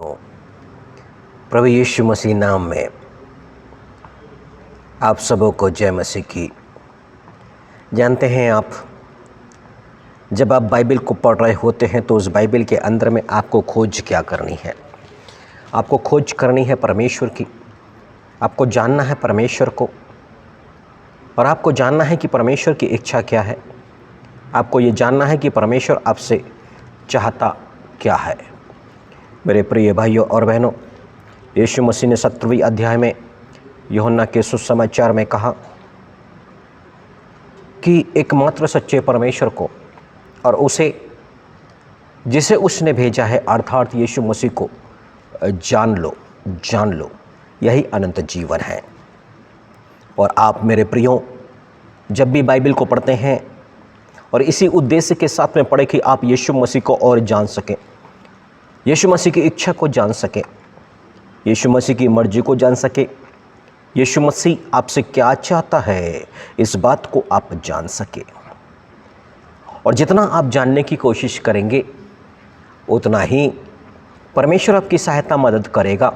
तो प्रभु यीशु मसीह नाम में आप सबों को जय मसीह की। जानते हैं आप, जब आप बाइबल को पढ़ रहे होते हैं तो उस बाइबल के अंदर में आपको खोज क्या करनी है? आपको खोज करनी है परमेश्वर की। आपको जानना है परमेश्वर को, और आपको जानना है कि परमेश्वर की इच्छा क्या है। आपको ये जानना है कि परमेश्वर आपसे चाहता क्या है। मेरे प्रिय भाइयों और बहनों, यीशु मसीह ने 17वें अध्याय में यूहन्ना के सुसमाचार में कहा कि एकमात्र सच्चे परमेश्वर को और उसे जिसे उसने भेजा है अर्थात यीशु मसीह को जान लो, यही अनंत जीवन है। और आप मेरे प्रियों, जब भी बाइबल को पढ़ते हैं और इसी उद्देश्य के साथ में पढ़े कि आप यीशु मसीह को और जान सकें, यीशु मसीह की इच्छा को जान सकें, यीशु मसीह की मर्जी को जान सके, यीशु मसीह आपसे क्या चाहता है इस बात को आप जान सके। और जितना आप जानने की कोशिश करेंगे उतना ही परमेश्वर आपकी सहायता मदद करेगा।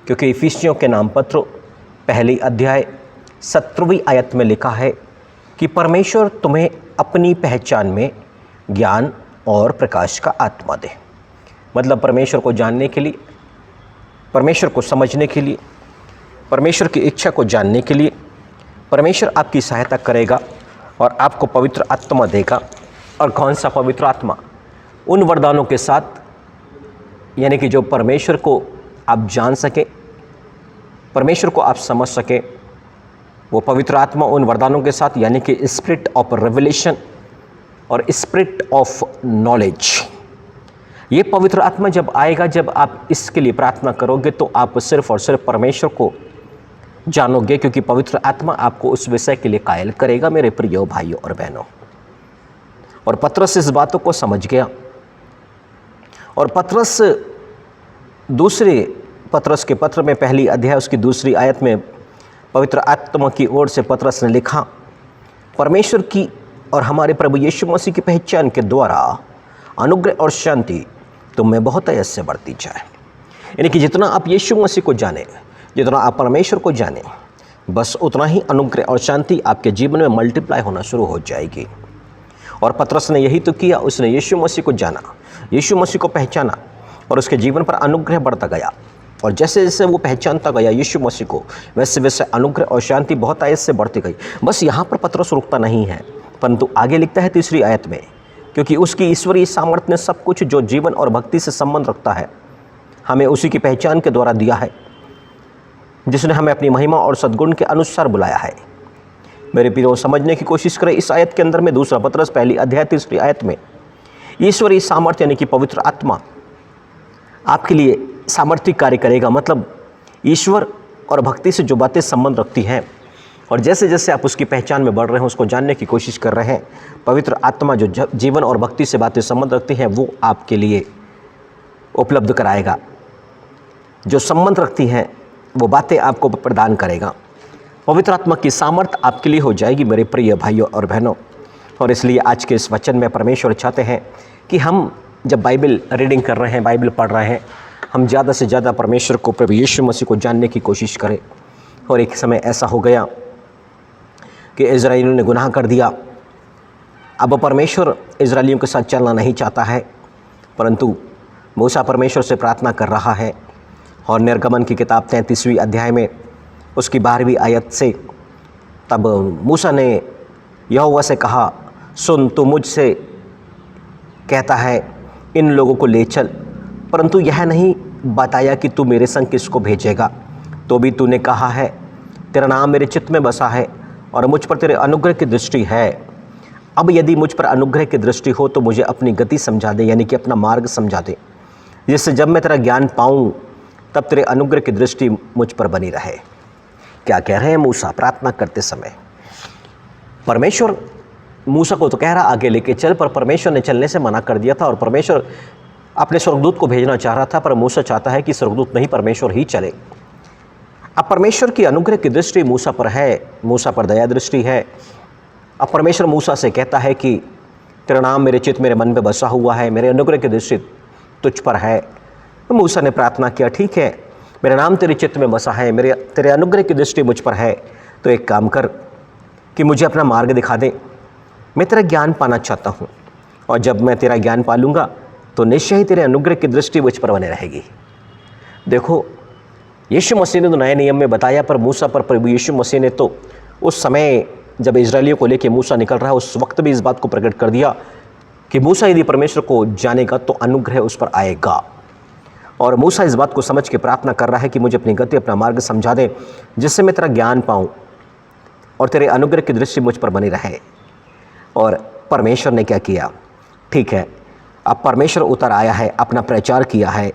क्योंकि इफिसियों के नाम पत्र पहली अध्याय 17वीं आयत में लिखा है कि परमेश्वर तुम्हें अपनी पहचान में ज्ञान और प्रकाश का आत्मा दे। मतलब परमेश्वर को जानने के लिए, परमेश्वर को समझने के लिए, परमेश्वर की इच्छा को जानने के लिए परमेश्वर आपकी सहायता करेगा और आपको पवित्र आत्मा देगा। और कौन सा पवित्र आत्मा? उन वरदानों के साथ, यानी कि जो परमेश्वर को आप जान सके, परमेश्वर को आप समझ सके। वो पवित्र आत्मा उन वरदानों के साथ, यानी कि स्पिरिट ऑफ रेवलेशन और स्पिरिट ऑफ नॉलेज। ये पवित्र आत्मा जब आएगा, जब आप इसके लिए प्रार्थना करोगे तो आप सिर्फ और सिर्फ परमेश्वर को जानोगे, क्योंकि पवित्र आत्मा आपको उस विषय के लिए कायल करेगा। मेरे प्रिय भाइयों और बहनों, और पतरस इस बातों को समझ गया। और पतरस दूसरे पतरस के पत्र में पहली अध्याय उसकी दूसरी आयत में पवित्र आत्मा की ओर से पतरस ने लिखा, परमेश्वर की और हमारे प्रभु यीशु मसीह की पहचान के द्वारा अनुग्रह और शांति तुम में बहुत ऐसे बढ़ती जाए। यानी कि जितना आप यीशु मसीह को जाने, जितना आप परमेश्वर को जाने, बस उतना ही अनुग्रह और शांति आपके जीवन में मल्टीप्लाई होना शुरू हो जाएगी। और पतरस ने यही तो किया। उसने यीशु मसीह को जाना, यीशु मसीह को पहचाना और उसके जीवन पर अनुग्रह बढ़ता गया। और जैसे जैसे वो पहचानता गया यीशु मसीह को, वैसे वैसे अनुग्रह और शांति बहुत आयत से बढ़ती गई। बस यहाँ पर पतरस रुकता नहीं है, परंतु आगे लिखता है तीसरी आयत में, क्योंकि उसकी ईश्वरीय सामर्थ्य ने सब कुछ जो जीवन और भक्ति से संबंध रखता है हमें उसी की पहचान के द्वारा दिया है, जिसने हमें अपनी महिमा और सद्गुण के अनुसार बुलाया है। मेरे प्रियो, समझने की कोशिश करें इस आयत के अंदर में। दूसरा पतरस पहली अध्याय तीसरी आयत में ईश्वरीय सामर्थ्य यानी कि पवित्र आत्मा आपके लिए सामर्थ्य कार्य करेगा। मतलब ईश्वर और भक्ति से जो बातें संबंध रखती हैं, और जैसे जैसे आप उसकी पहचान में बढ़ रहे हैं, उसको जानने की कोशिश कर रहे हैं, पवित्र आत्मा जो जीवन और भक्ति से बातें संबंध रखती हैं वो आपके लिए उपलब्ध कराएगा। जो संबंध रखती हैं वो बातें आपको प्रदान करेगा। पवित्र आत्मा की सामर्थ आपके लिए हो जाएगी मेरे प्रिय भाइयों और बहनों। और इसलिए आज के इस वचन में परमेश्वर चाहते हैं कि हम जब बाइबल रीडिंग कर रहे हैं, बाइबल पढ़ रहे हैं, हम ज़्यादा से ज़्यादा परमेश्वर को, प्रभु यीशु मसीह को जानने की कोशिश करें। और एक समय ऐसा हो गया कि इज़राइलियों ने गुनाह कर दिया। अब परमेश्वर इज़राइलियों के साथ चलना नहीं चाहता है, परंतु मूसा परमेश्वर से प्रार्थना कर रहा है। और निर्गमन की किताब 33वीं अध्याय में उसकी 12वीं आयत से तब मूसा ने यहोवा से कहा, सुन, तू मुझसे कहता है इन लोगों को ले चल, परंतु यह नहीं बताया कि तू मेरे संग किसको भेजेगा। तो भी तूने कहा है, तेरा नाम मेरे चित्त में बसा है और मुझ पर तेरे अनुग्रह की दृष्टि है। अब यदि मुझ पर अनुग्रह की दृष्टि हो तो मुझे अपनी गति समझा दे, यानी कि अपना मार्ग समझा दे, जिससे जब मैं तेरा ज्ञान पाऊँ तब तेरे अनुग्रह की दृष्टि मुझ पर बनी रहे। क्या कह रहे हैं मूसा प्रार्थना करते समय? परमेश्वर मूसा को तो कह रहा आगे लेके चल, पर परमेश्वर ने चलने से मना कर दिया था। और परमेश्वर अपने स्वर्गदूत को भेजना चाह रहा था, पर मूसा चाहता है कि स्वर्गदूत नहीं, परमेश्वर ही चले। अब परमेश्वर की अनुग्रह की दृष्टि मूसा पर है, मूसा पर दया दृष्टि है। अब परमेश्वर मूसा से कहता है कि तेरा नाम मेरे चित्त, मेरे मन में बसा हुआ है, मेरे अनुग्रह की दृष्टि तुझ पर है। मूसा ने प्रार्थना किया, ठीक है, मेरा नाम तेरे चित्त में बसा है, मेरे तेरे अनुग्रह की दृष्टि मुझ पर है, तो एक काम कर कि मुझे अपना मार्ग दिखा दे। मैं तेरा ज्ञान पाना चाहता हूँ, और जब मैं तेरा ज्ञान पा लूँगा तो निश्चय ही तेरे अनुग्रह की दृष्टि मुझ पर बने रहेगी। देखो, यीशु मसीह ने तो नए नियम में बताया, पर मूसा पर प्रभु यीशु मसीह ने तो उस समय जब इजरायलियों को लेकर मूसा निकल रहा है उस वक्त भी इस बात को प्रकट कर दिया कि मूसा यदि परमेश्वर को जानेगा तो अनुग्रह उस पर आएगा। और मूसा इस बात को समझ के प्रार्थना कर रहा है कि मुझे अपनी गति, अपना मार्ग समझा दे, जिससे मैं तेरा ज्ञान पाऊँ और तेरे अनुग्रह की दृष्टि मुझ पर बनी रहे। और परमेश्वर ने क्या किया? ठीक है, अब परमेश्वर उतर आया है, अपना प्रचार किया है,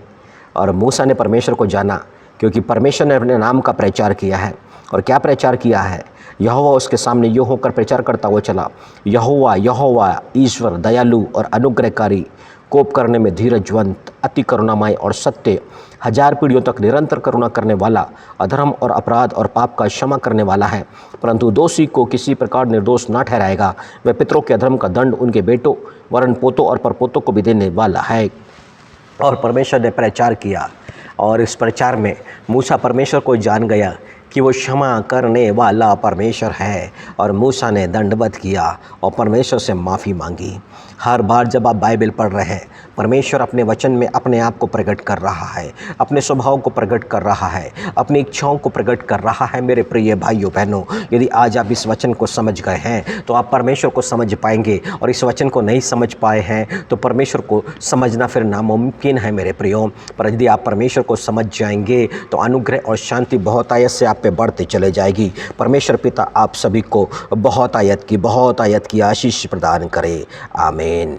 और मूसा ने परमेश्वर को जाना क्योंकि परमेश्वर ने अपने नाम का प्रचार किया है। और क्या प्रचार किया है? यहोवा उसके सामने यूँ होकर प्रचार करता हुआ चला, यहोवा यहोवा ईश्वर दयालु और अनुग्रहकारी, कोप करने में धीरजवंत, अति करुणामय और सत्य, 1000 पीढ़ियों तक निरंतर करुणा करने वाला, अधर्म और अपराध और पाप का क्षमा करने वाला है, परंतु दोषी को किसी प्रकार निर्दोष न ठहराएगा। वह पितरों के अधर्म का दंड उनके बेटों वरन पोतों और परपोतों को भी देने वाला है। और परमेश्वर ने प्रचार किया, और इस प्रचार में मूसा परमेश्वर को जान गया कि वो क्षमा करने वाला परमेश्वर है, और मूसा ने दंडवत किया और परमेश्वर से माफ़ी मांगी। हर बार जब आप बाइबल पढ़ रहे हैं, परमेश्वर अपने वचन में अपने आप को प्रकट कर रहा है, अपने स्वभाव को प्रकट कर रहा है, अपनी इच्छाओं को प्रकट कर रहा है। मेरे प्रिय भाइयों बहनों, यदि आज आप इस वचन को समझ गए हैं तो आप परमेश्वर को समझ पाएंगे, और इस वचन को नहीं समझ पाए हैं तो परमेश्वर को समझना फिर नामुमकिन है मेरे प्रियो। पर यदि आप परमेश्वर को समझ जाएंगे तो अनुग्रह और शांति बहुत आयत से आप पे बढ़ते चले जाएगी। परमेश्वर पिता आप सभी को बहुत आयत की आशीष प्रदान करे। आमीन।